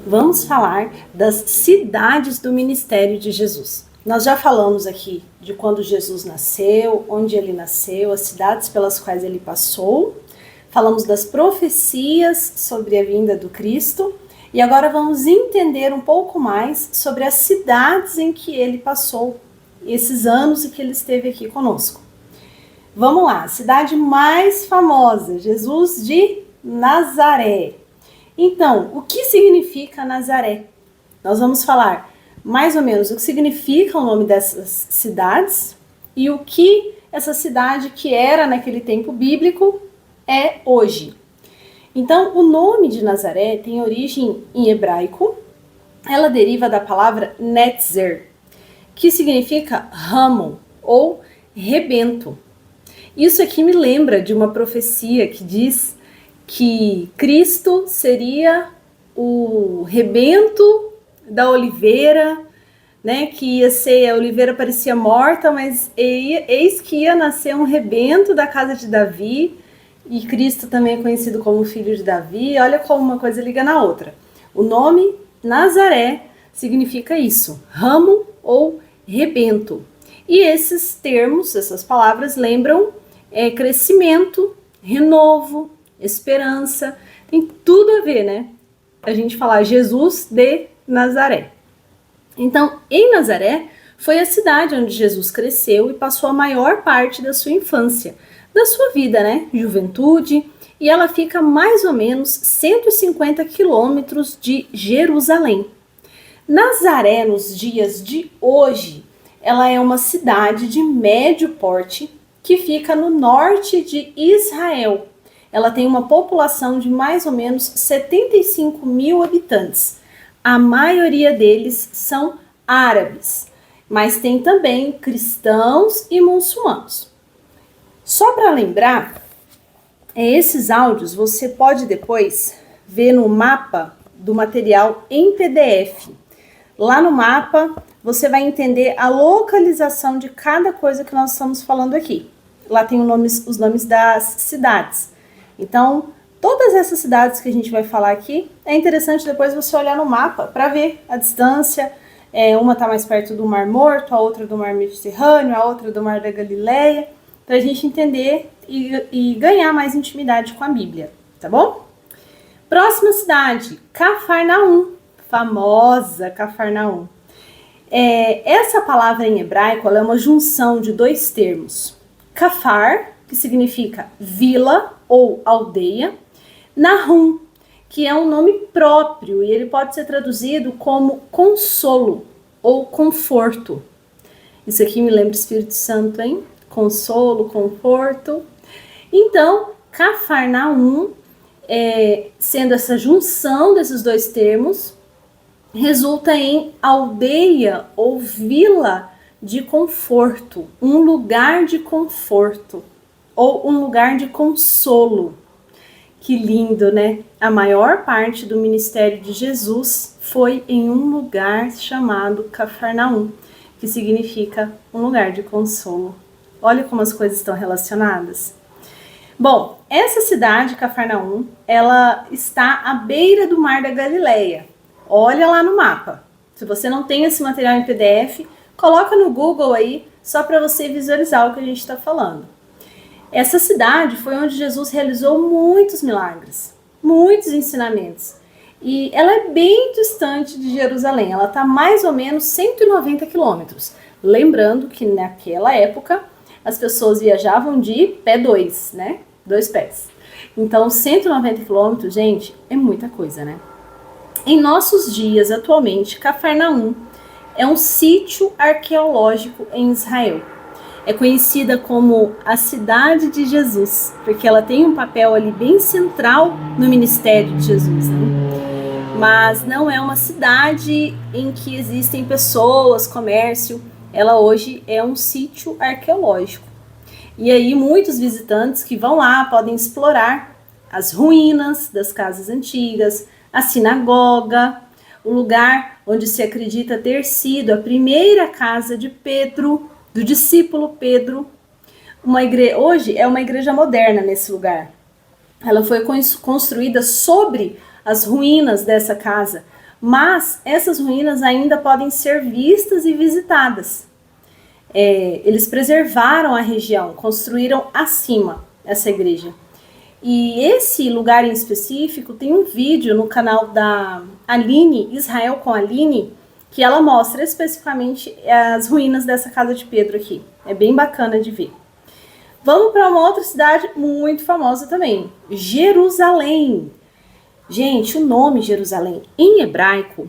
vamos falar das cidades do ministério de Jesus. Nós já falamos aqui de quando Jesus nasceu, onde ele nasceu, as cidades pelas quais ele passou. Falamos das profecias sobre a vinda do Cristo. E agora vamos entender um pouco mais sobre as cidades em que ele passou esses anos e que ele esteve aqui conosco. Vamos lá, cidade mais famosa, Jesus de Nazaré. Então, o que significa Nazaré? Nós vamos falar mais ou menos o que significa o nome dessas cidades e o que essa cidade que era naquele tempo bíblico é hoje. Então, o nome de Nazaré tem origem em hebraico. Ela deriva da palavra netzer, que significa ramo ou rebento. Isso aqui me lembra de uma profecia que diz que Cristo seria o rebento da oliveira, né? Que a oliveira parecia morta, mas eis que ia nascer um rebento da casa de Davi. E Cristo também é conhecido como filho de Davi. Olha como uma coisa liga na outra. O nome Nazaré significa isso, ramo ou rebento. E esses termos, essas palavras lembram crescimento, renovo, esperança. Tem tudo a ver, né? A gente falar Jesus de Nazaré. Então, em Nazaré, foi a cidade onde Jesus cresceu e passou a maior parte da sua infância, da sua vida, né? Juventude, e ela fica mais ou menos 150 quilômetros de Jerusalém. Nazaré, nos dias de hoje, ela é uma cidade de médio porte que fica no norte de Israel. Ela tem uma população de mais ou menos 75 mil habitantes. A maioria deles são árabes, mas tem também cristãos e muçulmanos. Só para lembrar, esses áudios você pode depois ver no mapa do material em PDF. Lá no mapa você vai entender a localização de cada coisa que nós estamos falando aqui. Lá tem os nomes das cidades. Então, todas essas cidades que a gente vai falar aqui, é interessante depois você olhar no mapa para ver a distância. Uma está mais perto do Mar Morto, a outra do Mar Mediterrâneo, a outra do Mar da Galileia, para a gente entender e ganhar mais intimidade com a Bíblia, tá bom? Próxima cidade, Cafarnaum, famosa Cafarnaum. Essa palavra em hebraico ela é uma junção de dois termos. Cafar, que significa vila ou aldeia, Nahum, que é um nome próprio e ele pode ser traduzido como consolo ou conforto. Isso aqui me lembra o Espírito Santo, hein? Consolo, conforto. Então, Cafarnaum, sendo essa junção desses dois termos, resulta em aldeia ou vila de conforto, um lugar de conforto ou um lugar de consolo. Que lindo, né? A maior parte do ministério de Jesus foi em um lugar chamado Cafarnaum, que significa um lugar de consolo. Olha como as coisas estão relacionadas. Bom, essa cidade, Cafarnaum, ela está à beira do Mar da Galileia. Olha lá no mapa. Se você não tem esse material em PDF, coloca no Google aí, só para você visualizar o que a gente está falando. Essa cidade foi onde Jesus realizou muitos milagres, muitos ensinamentos. E ela é bem distante de Jerusalém, ela está mais ou menos 190 quilômetros. Lembrando que naquela época as pessoas viajavam de pé 2, né? 2 pés. Então 190 quilômetros, gente, é muita coisa, né? Em nossos dias, atualmente, Cafarnaum é um sítio arqueológico em Israel. É conhecida como a cidade de Jesus, porque ela tem um papel ali bem central no ministério de Jesus, né? Mas não é uma cidade em que existem pessoas, comércio. Ela hoje é um sítio arqueológico. E aí muitos visitantes que vão lá podem explorar as ruínas das casas antigas, a sinagoga, o lugar onde se acredita ter sido a primeira casa de Pedro, do discípulo Pedro. Hoje é uma igreja moderna nesse lugar. Ela foi construída sobre as ruínas dessa casa, mas essas ruínas ainda podem ser vistas e visitadas. Eles preservaram a região, construíram acima essa igreja. E esse lugar em específico tem um vídeo no canal da Aline, Israel com Aline, que ela mostra especificamente as ruínas dessa casa de Pedro aqui. É bem bacana de ver. Vamos para uma outra cidade muito famosa também, Jerusalém. Gente, o nome Jerusalém em hebraico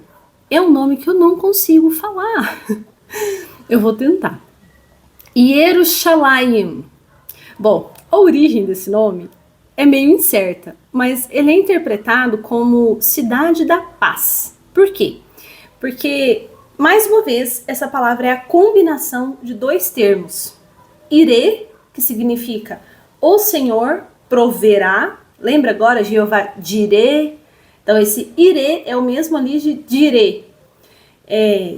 é um nome que eu não consigo falar. Eu vou tentar. Yerushalayim. Bom, a origem desse nome é meio incerta, mas ele é interpretado como cidade da paz. Por quê? Porque, mais uma vez, essa palavra é a combinação de dois termos. Ire, que significa o Senhor proverá. Lembra agora Jeová Jireh? Então esse ire é o mesmo ali de dire.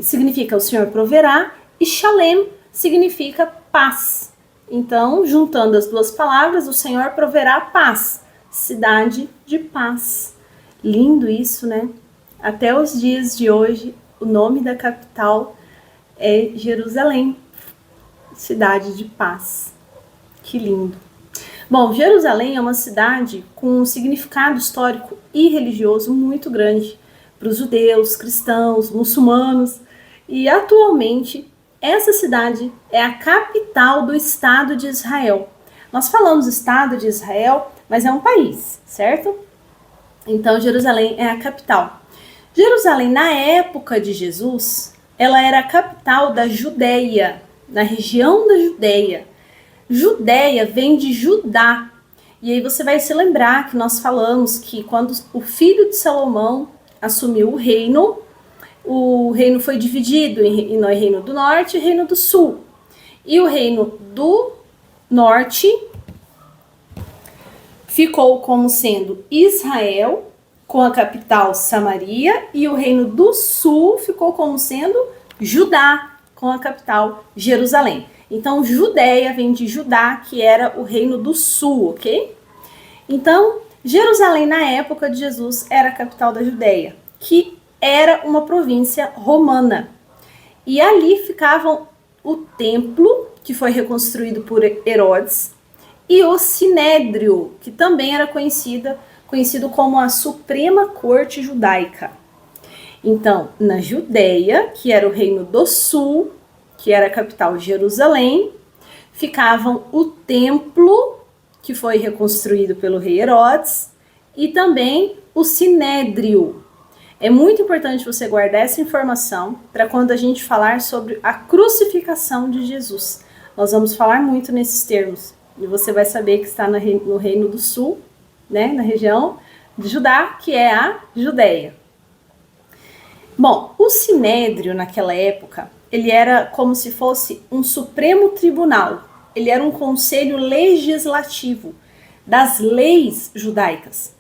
Significa o Senhor proverá. E Shalem significa paz. Então, juntando as duas palavras, o Senhor proverá paz. Cidade de paz. Lindo isso, né? Até os dias de hoje, o nome da capital é Jerusalém. Cidade de paz. Que lindo. Bom, Jerusalém é uma cidade com um significado histórico e religioso muito grande para os judeus, cristãos, muçulmanos. E atualmente, essa cidade é a capital do Estado de Israel. Nós falamos Estado de Israel, mas é um país, certo? Então, Jerusalém é a capital. Jerusalém, na época de Jesus, ela era a capital da Judéia, na região da Judéia. Judéia vem de Judá. E aí você vai se lembrar que nós falamos que quando o filho de Salomão assumiu o reino foi dividido em reino do norte e reino do sul. E o reino do norte ficou como sendo Israel, com a capital Samaria, e o reino do sul ficou como sendo Judá, com a capital Jerusalém. Então, Judéia vem de Judá, que era o reino do sul, ok? Então, Jerusalém, na época de Jesus, era a capital da Judéia, que era uma província romana. E ali ficavam o templo, que foi reconstruído por Herodes, e o Sinédrio, que também era conhecido como a Suprema Corte Judaica. Então, na Judéia, que era o reino do sul, que era a capital Jerusalém, ficavam o templo, que foi reconstruído pelo rei Herodes, e também o Sinédrio. É muito importante você guardar essa informação para quando a gente falar sobre a crucificação de Jesus. Nós vamos falar muito nesses termos, e você vai saber que está no reino do sul, né, na região de Judá, que é a Judéia. Bom, o Sinédrio naquela época, ele era como se fosse um supremo tribunal. Ele era um conselho legislativo das leis judaicas.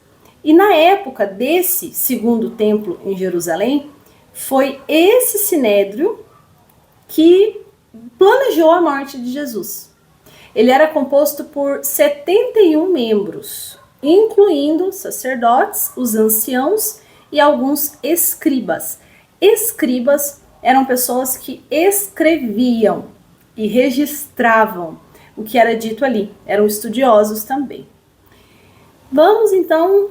E na época desse segundo templo em Jerusalém, foi esse Sinédrio que planejou a morte de Jesus. Ele era composto por 71 membros, incluindo sacerdotes, os anciãos e alguns escribas. Escribas eram pessoas que escreviam e registravam o que era dito ali. Eram estudiosos também. Vamos então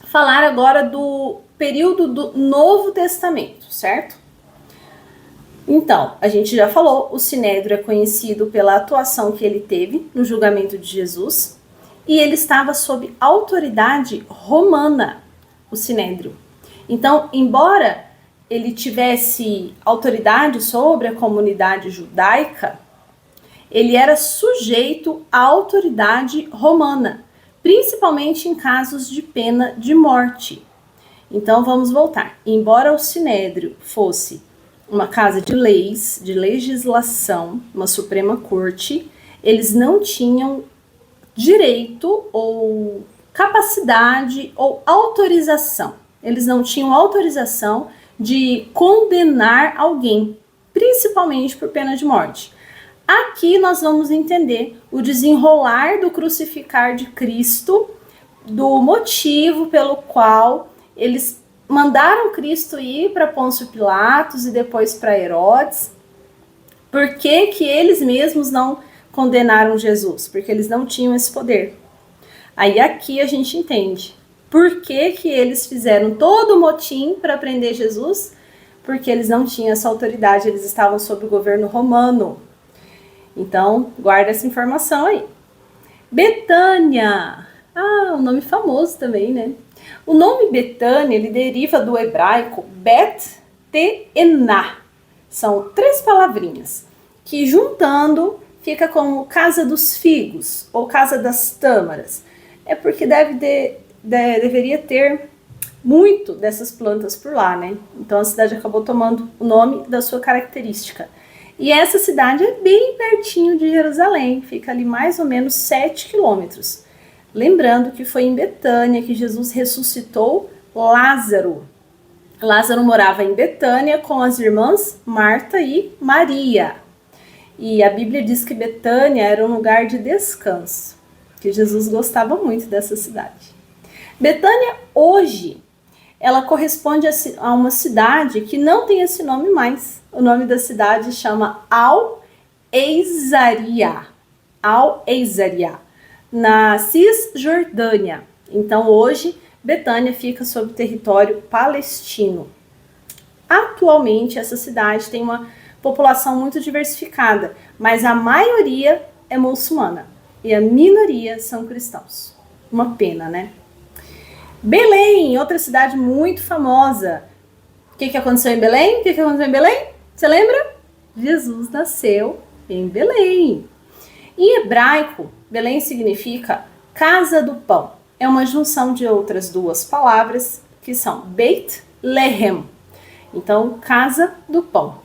falar agora do período do Novo Testamento, certo? Então, a gente já falou, o Sinédrio é conhecido pela atuação que ele teve no julgamento de Jesus, e ele estava sob autoridade romana, o Sinédrio. Então, embora ele tivesse autoridade sobre a comunidade judaica, ele era sujeito à autoridade romana, principalmente em casos de pena de morte. Então, vamos voltar. Embora o Sinédrio fosse uma casa de leis, de legislação, uma Suprema Corte, eles não tinham direito ou capacidade ou autorização. Eles não tinham autorização de condenar alguém, principalmente por pena de morte. Aqui nós vamos entender o desenrolar do crucificar de Cristo, do motivo pelo qual eles mandaram Cristo ir para Pôncio Pilatos e depois para Herodes. Por que que eles mesmos não condenaram Jesus? Porque eles não tinham esse poder. Aí aqui a gente entende. Por que que eles fizeram todo o motim para prender Jesus? Porque eles não tinham essa autoridade, eles estavam sob o governo romano. Então, guarda essa informação aí. Betânia. Um nome famoso também, né? O nome Betânia, ele deriva do hebraico Bet-Te'ená. São 3 palavrinhas, que juntando fica como casa dos figos, ou casa das tâmaras. É porque deveria ter muito dessas plantas por lá, né? Então a cidade acabou tomando o nome da sua característica. E essa cidade é bem pertinho de Jerusalém, fica ali mais ou menos 7 quilômetros. Lembrando que foi em Betânia que Jesus ressuscitou Lázaro. Lázaro morava em Betânia com as irmãs Marta e Maria. E a Bíblia diz que Betânia era um lugar de descanso, que Jesus gostava muito dessa cidade. Betânia hoje, ela corresponde a uma cidade que não tem esse nome mais. O nome da cidade chama Al-Eizaria. Al-Eizaria, na Cisjordânia. Então hoje, Betânia fica sob território palestino. Atualmente, essa cidade tem uma população muito diversificada, mas a maioria é muçulmana e a minoria são cristãos. Uma pena, né? Belém, outra cidade muito famosa. O que aconteceu em Belém? Você lembra? Jesus nasceu em Belém. Em hebraico, Belém significa casa do pão. É uma junção de outras 2 palavras que são Beit Lehem. Então, casa do pão.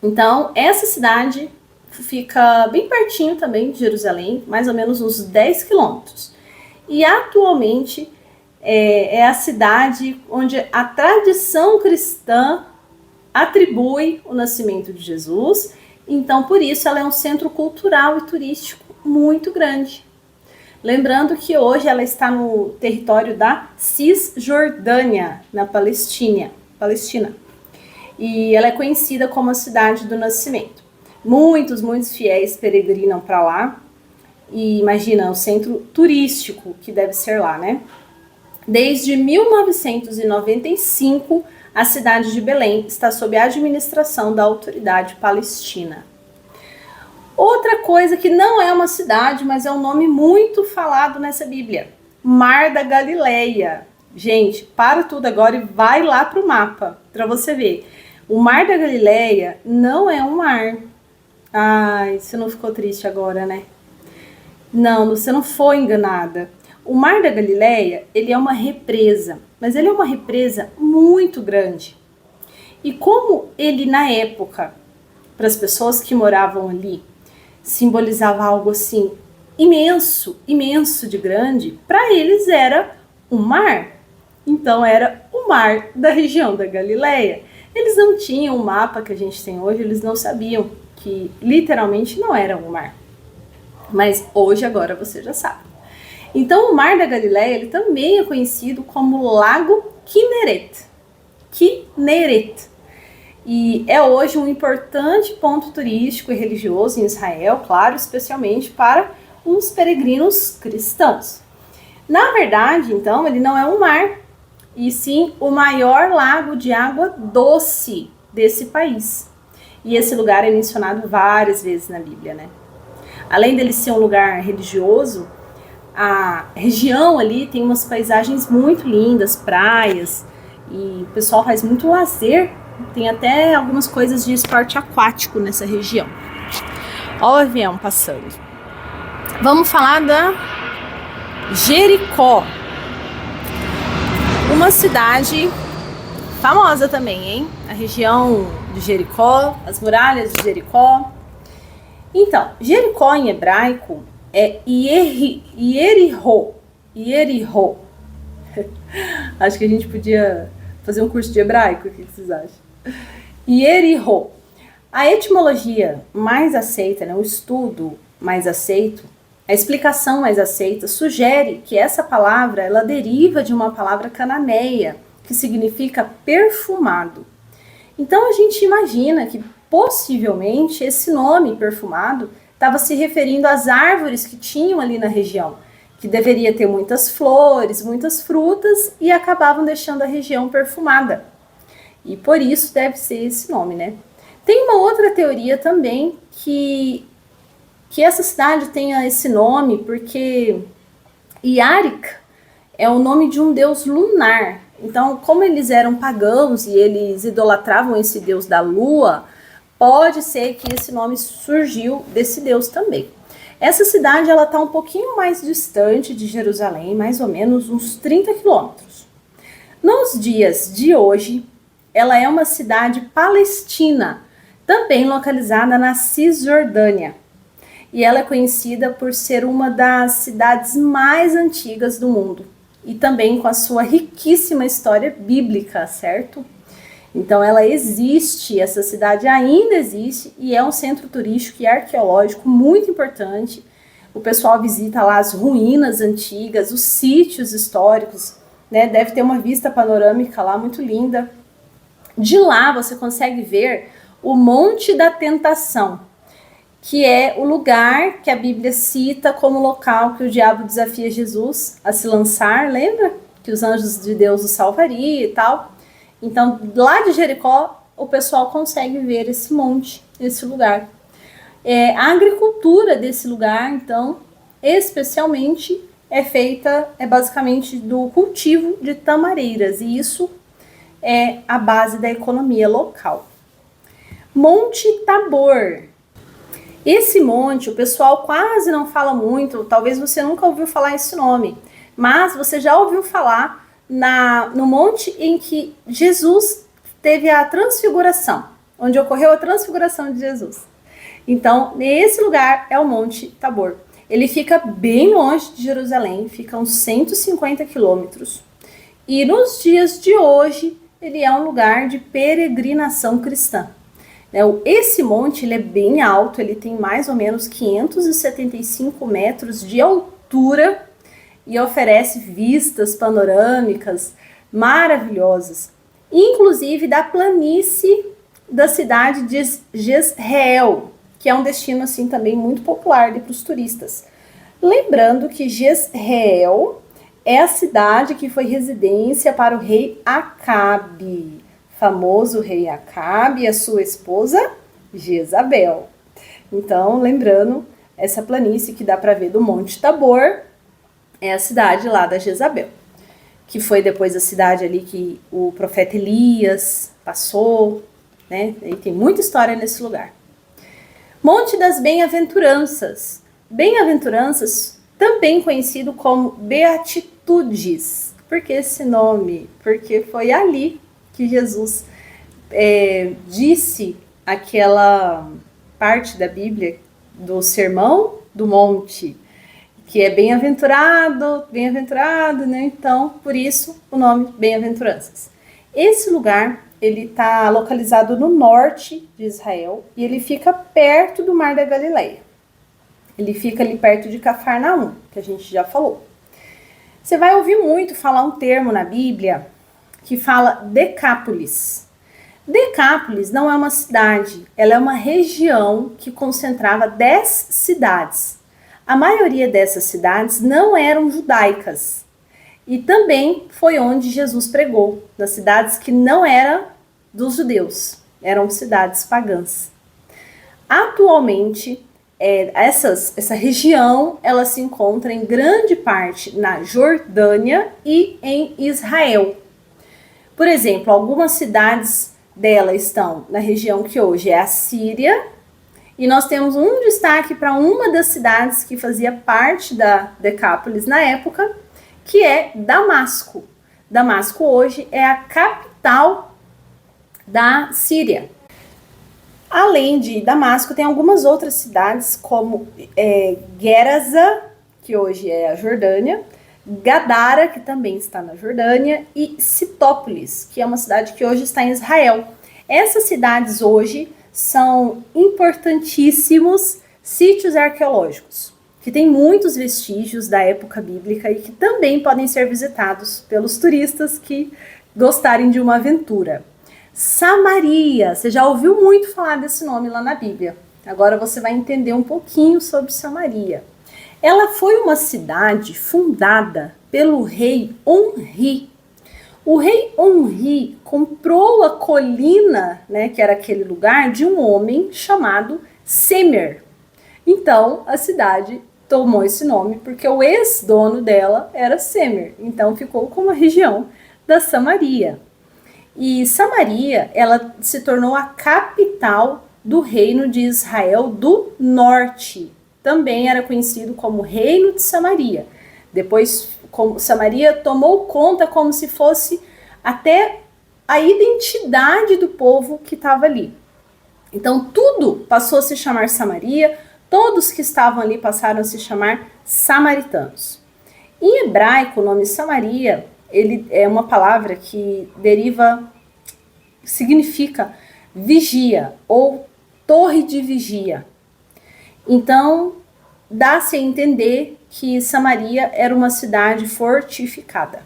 Então, essa cidade fica bem pertinho também de Jerusalém, mais ou menos uns 10 quilômetros. E atualmente é a cidade onde a tradição cristã atribui o nascimento de Jesus. Então, por isso, ela é um centro cultural e turístico muito grande. Lembrando que hoje ela está no território da Cisjordânia, na Palestina. E ela é conhecida como a cidade do nascimento. Muitos fiéis peregrinam para lá. E imagina o centro turístico que deve ser lá, né? Desde 1995, a cidade de Belém está sob a administração da autoridade palestina. Outra coisa que não é uma cidade, mas é um nome muito falado nessa Bíblia. Mar da Galileia. Gente, para tudo agora e vai lá para o mapa, para você ver. O Mar da Galileia não é um mar. Ai, você não ficou triste agora, né? Não, você não foi enganada. O Mar da Galileia, ele é uma represa, mas ele é uma represa muito grande. E como ele, na época, para as pessoas que moravam ali, simbolizava algo assim imenso de grande, para eles era um mar. Então era o mar da região da Galileia. Eles não tinham o mapa que a gente tem hoje, eles não sabiam que literalmente não era um mar. Mas hoje, agora, você já sabe. Então, o Mar da Galileia, ele também é conhecido como Lago Kinneret. E é hoje um importante ponto turístico e religioso em Israel, claro, especialmente para os peregrinos cristãos. Na verdade, então, ele não é um mar, e sim o maior lago de água doce desse país. E esse lugar é mencionado várias vezes na Bíblia, né? Além dele ser um lugar religioso, a região ali tem umas paisagens muito lindas, praias, e o pessoal faz muito lazer, tem até algumas coisas de esporte aquático nessa região. Olha o avião passando. Vamos falar da Jericó, uma cidade famosa também, hein? A região de Jericó, as muralhas de Jericó. Então, Jericó em hebraico é Yeriho. Acho que a gente podia fazer um curso de hebraico, o que vocês acham? Yeriho. A etimologia mais aceita, né, o estudo mais aceito, a explicação mais aceita, sugere que essa palavra ela deriva de uma palavra cananeia, que significa perfumado. Então a gente imagina que possivelmente esse nome perfumado estava se referindo às árvores que tinham ali na região, que deveria ter muitas flores, muitas frutas e acabavam deixando a região perfumada. E por isso deve ser esse nome, né? Tem uma outra teoria também que essa cidade tenha esse nome porque Yarik é o nome de um deus lunar. Então, como eles eram pagãos e eles idolatravam esse deus da lua, pode ser que esse nome surgiu desse deus também. Essa cidade ela está um pouquinho mais distante de Jerusalém, mais ou menos uns 30 quilômetros. Nos dias de hoje, ela é uma cidade palestina, também localizada na Cisjordânia. E ela é conhecida por ser uma das cidades mais antigas do mundo. E também com a sua riquíssima história bíblica, certo? Então ela existe, essa cidade ainda existe e é um centro turístico e arqueológico muito importante. O pessoal visita lá as ruínas antigas, os sítios históricos, né? Deve ter uma vista panorâmica lá muito linda. De lá você consegue ver o Monte da Tentação, que é o lugar que a Bíblia cita como local que o diabo desafia Jesus a se lançar, lembra? Que os anjos de Deus o salvaria e tal. Então, lá de Jericó, o pessoal consegue ver esse monte, esse lugar. A agricultura desse lugar, então, especialmente, é basicamente do cultivo de tamareiras, e isso é a base da economia local. Monte Tabor. Esse monte, o pessoal quase não fala muito, talvez você nunca ouviu falar esse nome, mas você já ouviu falar no monte em que Jesus teve a transfiguração, onde ocorreu a transfiguração de Jesus. Então, nesse lugar é o Monte Tabor. Ele fica bem longe de Jerusalém, fica uns 150 quilômetros. E nos dias de hoje, ele é um lugar de peregrinação cristã. Esse monte ele é bem alto, ele tem mais ou menos 575 metros de altura e oferece vistas panorâmicas maravilhosas, inclusive da planície da cidade de Jezreel, que é um destino assim também muito popular para os turistas. Lembrando que Jezreel é a cidade que foi residência para o rei Acabe, famoso rei Acabe e a sua esposa Jezabel. Então, lembrando, essa planície que dá para ver do Monte Tabor é a cidade lá da Jezabel, que foi depois a cidade ali que o profeta Elias passou, né? E tem muita história nesse lugar. Monte das Bem-aventuranças. Bem-aventuranças, também conhecido como Beatitudes. Por que esse nome? Porque foi ali que Jesus disse aquela parte da Bíblia do Sermão do Monte, que é bem-aventurado, né? Então, por isso o nome Bem-aventuranças. Esse lugar, ele está localizado no norte de Israel e ele fica perto do Mar da Galileia. Ele fica ali perto de Cafarnaum, que a gente já falou. Você vai ouvir muito falar um termo na Bíblia que fala Decápolis. Decápolis não é uma cidade, ela é uma região que concentrava 10 cidades. A maioria dessas cidades não eram judaicas. E também foi onde Jesus pregou, nas cidades que não eram dos judeus, eram cidades pagãs. Atualmente, essa região ela se encontra em grande parte na Jordânia e em Israel. Por exemplo, algumas cidades dela estão na região que hoje é a Síria, e nós temos um destaque para uma das cidades que fazia parte da Decápolis na época, que é Damasco. Damasco hoje é a capital da Síria. Além de Damasco, tem algumas outras cidades, como Gerasa, que hoje é a Jordânia, Gadara, que também está na Jordânia, e Citópolis, que é uma cidade que hoje está em Israel. Essas cidades hoje são importantíssimos sítios arqueológicos, que têm muitos vestígios da época bíblica e que também podem ser visitados pelos turistas que gostarem de uma aventura. Samaria, você já ouviu muito falar desse nome lá na Bíblia. Agora você vai entender um pouquinho sobre Samaria. Ela foi uma cidade fundada pelo rei Onri. O rei Onri comprou a colina, né, que era aquele lugar, de um homem chamado Semer. Então, a cidade tomou esse nome porque o ex-dono dela era Semer. Então, ficou como a região da Samaria. E Samaria, ela se tornou a capital do reino de Israel do Norte. Também era conhecido como Reino de Samaria. Depois, Samaria tomou conta como se fosse até a identidade do povo que estava ali. Então, tudo passou a se chamar Samaria, todos que estavam ali passaram a se chamar samaritanos. Em hebraico, o nome Samaria, ele é uma palavra que significa vigia ou torre de vigia. Então, dá-se a entender que Samaria era uma cidade fortificada.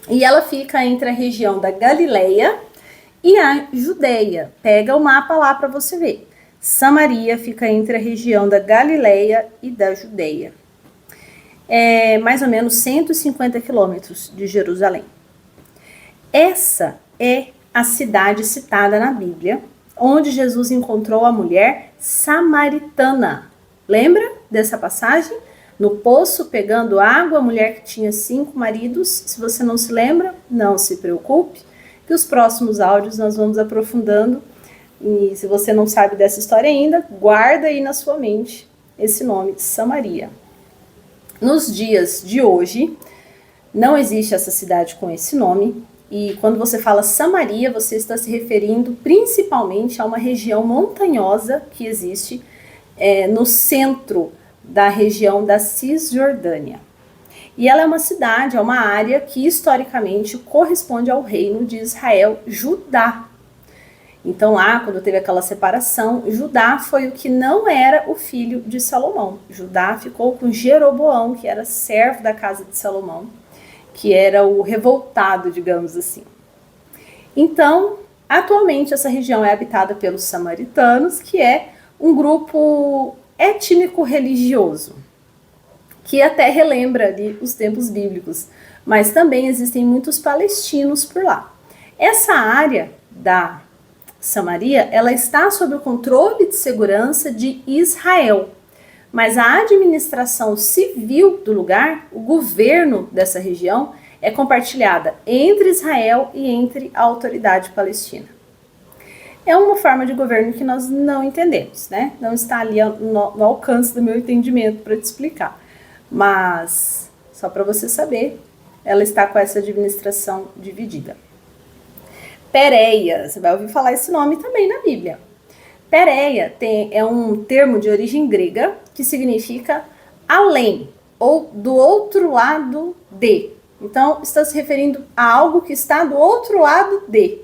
E ela fica entre a região da Galileia e a Judeia. Pega o mapa lá para você ver. Samaria fica entre a região da Galileia e da Judeia. É mais ou menos 150 quilômetros de Jerusalém. Essa é a cidade citada na Bíblia, onde Jesus encontrou a mulher samaritana. Lembra dessa passagem? No poço, pegando água, a mulher que tinha 5 maridos. Se você não se lembra, não se preocupe, que os próximos áudios nós vamos aprofundando. E se você não sabe dessa história ainda, guarda aí na sua mente esse nome, Samaria. Nos dias de hoje, não existe essa cidade com esse nome. E quando você fala Samaria, você está se referindo principalmente a uma região montanhosa que existe no centro da região da Cisjordânia. E ela é uma cidade, é uma área que historicamente corresponde ao reino de Israel, Judá. Então lá, quando teve aquela separação, Judá foi o que não era o filho de Salomão. Judá ficou com Jeroboão, que era servo da casa de Salomão, que era o revoltado, digamos assim. Então, atualmente essa região é habitada pelos samaritanos, que é um grupo étnico-religioso, que até relembra ali os tempos bíblicos, mas também existem muitos palestinos por lá. Essa área da Samaria, ela está sob o controle de segurança de Israel, mas a administração civil do lugar, o governo dessa região, é compartilhada entre Israel e entre a autoridade palestina. É uma forma de governo que nós não entendemos, né? Não está ali no alcance do meu entendimento para te explicar. Mas, só para você saber, ela está com essa administração dividida. Pérea, você vai ouvir falar esse nome também na Bíblia. Pérea é um termo de origem grega que significa além ou do outro lado de. Então, está se referindo a algo que está do outro lado de.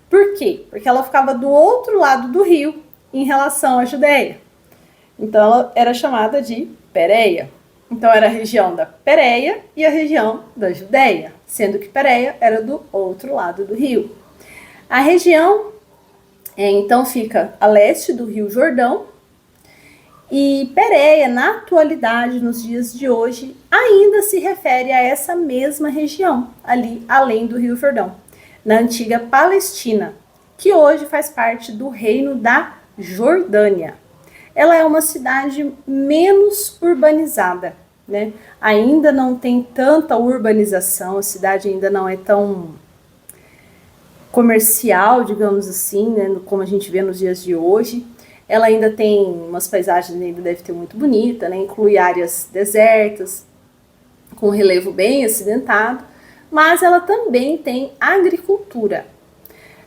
Por quê? Porque ela ficava do outro lado do rio em relação à Judeia. Então, ela era chamada de Pérea. Então, era a região da Pérea e a região da Judeia, sendo que Pérea era do outro lado do rio. A região, então, fica a leste do Rio Jordão, e Pérea, na atualidade, nos dias de hoje, ainda se refere a essa mesma região, ali além do Rio Jordão, na antiga Palestina, que hoje faz parte do reino da Jordânia. Ela é uma cidade menos urbanizada, né? Ainda não tem tanta urbanização, a cidade ainda não é tão comercial, digamos assim, né, como a gente vê nos dias de hoje. Ela ainda tem umas paisagens, ainda deve ter muito bonita, né, inclui áreas desertas, com relevo bem acidentado, mas ela também tem agricultura.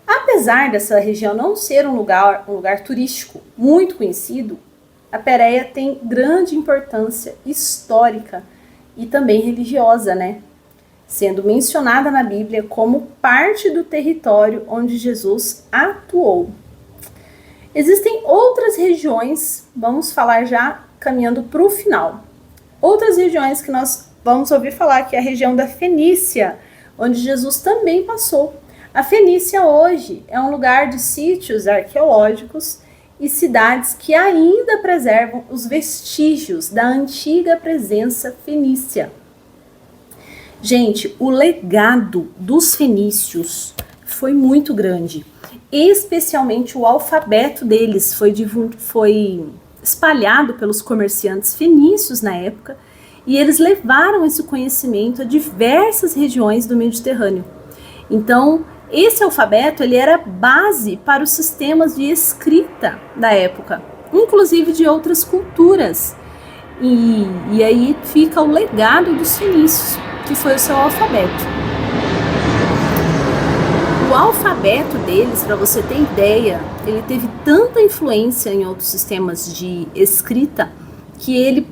Apesar dessa região não ser um lugar turístico muito conhecido, a Pérea tem grande importância histórica e também religiosa, né? Sendo mencionada na Bíblia como parte do território onde Jesus atuou. Existem outras regiões, vamos falar já caminhando para o final. Outras regiões que nós vamos ouvir falar, que é a região da Fenícia, onde Jesus também passou. A Fenícia hoje é um lugar de sítios arqueológicos e cidades que ainda preservam os vestígios da antiga presença fenícia. Gente, o legado dos fenícios foi muito grande, especialmente o alfabeto deles foi espalhado pelos comerciantes fenícios na época, e eles levaram esse conhecimento a diversas regiões do Mediterrâneo. Então, esse alfabeto ele era base para os sistemas de escrita da época, inclusive de outras culturas. E aí fica o legado dos fenícios, que foi o seu alfabeto. O alfabeto deles, para você ter ideia, ele teve tanta influência em outros sistemas de escrita que ele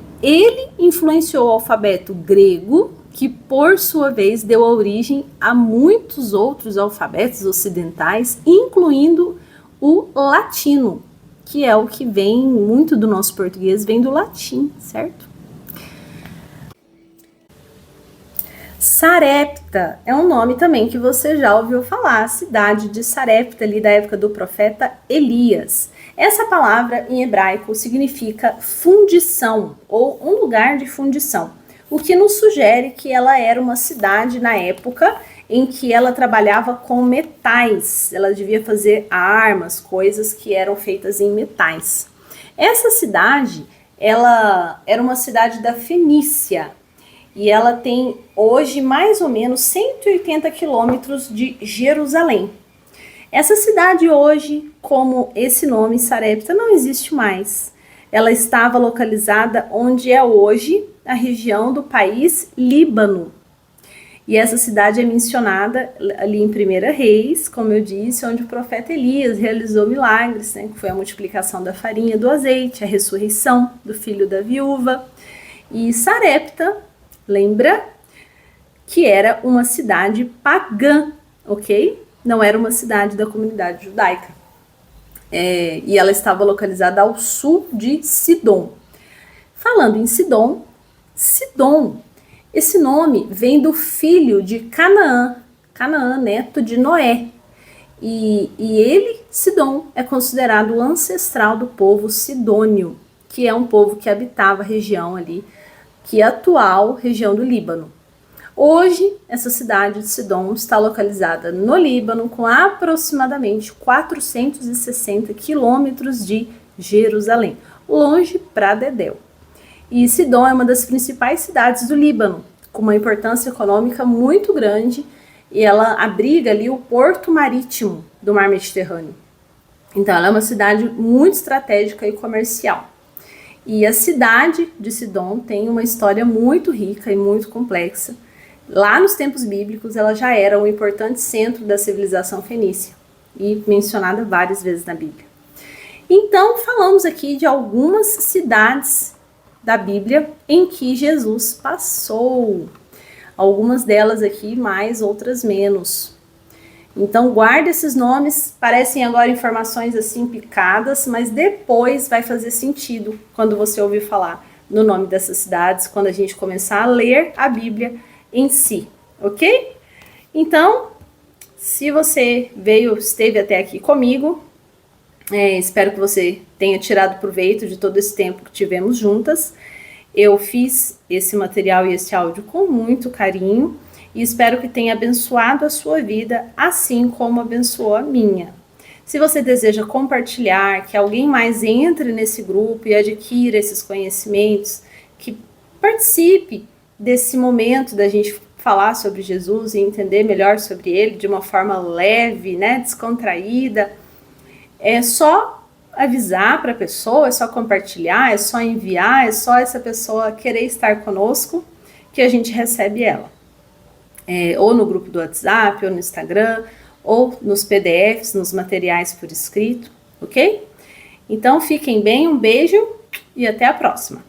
influenciou o alfabeto grego, que por sua vez deu origem a muitos outros alfabetos ocidentais, incluindo o latino, que é o que vem, muito do nosso português vem do latim, certo? Sarepta é um nome também que você já ouviu falar, a cidade de Sarepta, ali da época do profeta Elias. Essa palavra em hebraico significa fundição, ou um lugar de fundição, o que nos sugere que ela era uma cidade na época em que ela trabalhava com metais, ela devia fazer armas, coisas que eram feitas em metais. Essa cidade, ela era uma cidade da Fenícia, e ela tem hoje mais ou menos 180 quilômetros de Jerusalém. Essa cidade hoje, como esse nome Sarepta, não existe mais. Ela estava localizada onde é hoje a região do país Líbano. E essa cidade é mencionada ali em 1 Reis, como eu disse, onde o profeta Elias realizou milagres, né, que foi a multiplicação da farinha e do azeite, a ressurreição do filho da viúva. E Sarepta, lembra que era uma cidade pagã, ok? Não era uma cidade da comunidade judaica. E ela estava localizada ao sul de Sidom. Falando em Sidom, esse nome vem do filho de Canaã, neto de Noé. E ele, Sidom, é considerado o ancestral do povo sidônio, que é um povo que habitava a região ali, que é a atual região do Líbano. Hoje, essa cidade de Sidom está localizada no Líbano, com aproximadamente 460 quilômetros de Jerusalém, longe para Dedéu. E Sidom é uma das principais cidades do Líbano, com uma importância econômica muito grande, e ela abriga ali o porto marítimo do Mar Mediterrâneo. Então, ela é uma cidade muito estratégica e comercial. E a cidade de Sidom tem uma história muito rica e muito complexa. Lá nos tempos bíblicos, ela já era um importante centro da civilização fenícia e mencionada várias vezes na Bíblia. Então, falamos aqui de algumas cidades da Bíblia em que Jesus passou. Algumas delas aqui mais, outras menos. Então, guarde esses nomes, parecem agora informações assim picadas, mas depois vai fazer sentido quando você ouvir falar no nome dessas cidades, quando a gente começar a ler a Bíblia em si, ok? Então, se você esteve até aqui comigo, espero que você tenha tirado proveito de todo esse tempo que tivemos juntas. Eu fiz esse material e esse áudio com muito carinho, e espero que tenha abençoado a sua vida, assim como abençoou a minha. Se você deseja compartilhar, que alguém mais entre nesse grupo e adquira esses conhecimentos, que participe desse momento da gente falar sobre Jesus e entender melhor sobre ele de uma forma leve, né, descontraída, é só avisar para a pessoa, é só compartilhar, é só enviar, é só essa pessoa querer estar conosco que a gente recebe ela. Ou no grupo do WhatsApp, ou no Instagram, ou nos PDFs, nos materiais por escrito, ok? Então fiquem bem, um beijo e até a próxima!